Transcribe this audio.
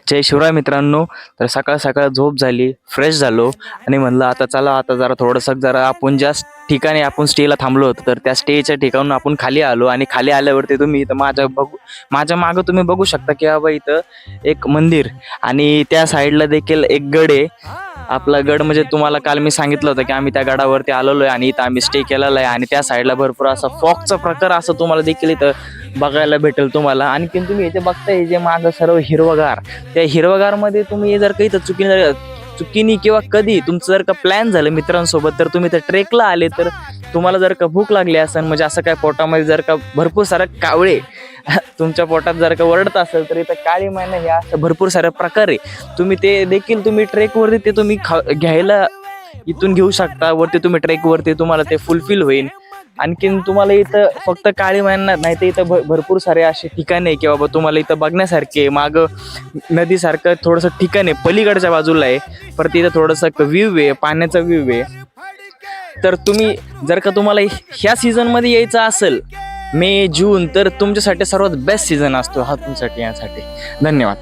जय शिवराय मित्रांनो. तर सकाळ सकाळ झोप झाली, फ्रेश झालो आणि म्हणलं आता चला आता जरा आपण ज्या ठिकाणी आपण स्टेला थांबलो होतो तर त्या स्टेच्या ठिकाणून आपण खाली आलो आणि खाली आल्यावरती तुम्ही इथं माझ्या मागं तुम्ही बघू शकता की बाबा इथं एक मंदिर आणि त्या साईडला देखील एक गड आहे. आपला गड म्हणजे तुम्हाला काल मी सांगितलं होतं की आम्ही त्या गडावरती आलेलो आहे आणि इथं आम्ही स्टे केलेला आहे आणि त्या साईडला भरपूर असा फॉगचा प्रकार असं तुम्हाला देखील इथं बघायला भेटेल तुम्हाला. आणखीन तुम्ही इथे बघताय हे जे मागं सर्व हिरवगार, त्या हिरवगारमध्ये तुम्ही जर काही इथं चुकीने किंवा कधी तुमचं जर का प्लॅन झालं मित्रांसोबत तर तुम्ही तर ट्रेकला आले तर तुम्हाला जर का भूक लागली असेल म्हणजे असं काय पोटामध्ये जर का भरपूर सारं कावळे तुमच्या पोटात जर का ओरडत असेल तर इथं काळी मैना ह्या असं भरपूर सारे प्रकार आहे. तुम्ही ते देखील तुम्ही ट्रेकवरती ते तुम्ही घ्यायला इथून घेऊ शकता. वरती तुम्ही ट्रेकवरती तुम्हाला ते फुलफिल होईल. आणखीन तुम्हाला इथं फक्त काळी मैना नाही तर इथं भरपूर सारे असे ठिकाणे आहे की बाबा तुम्हाला इथं बघण्यासारखे. मागं नदीसारखं थोडंसं ठिकाण आहे, पलीकडच्या बाजूला आहे, परत इथं थोडंसं व्ह्यू आहे, पाण्याचा व्ह्यू आहे. तर तुम्ही जर का तुम्हाला ह्या सीझनमध्ये यायचं असेल मे जून तर तुमच्यासाठी सर्वात बेस्ट सीझन असतो हा तुमच्यासाठी यासाठी. धन्यवाद.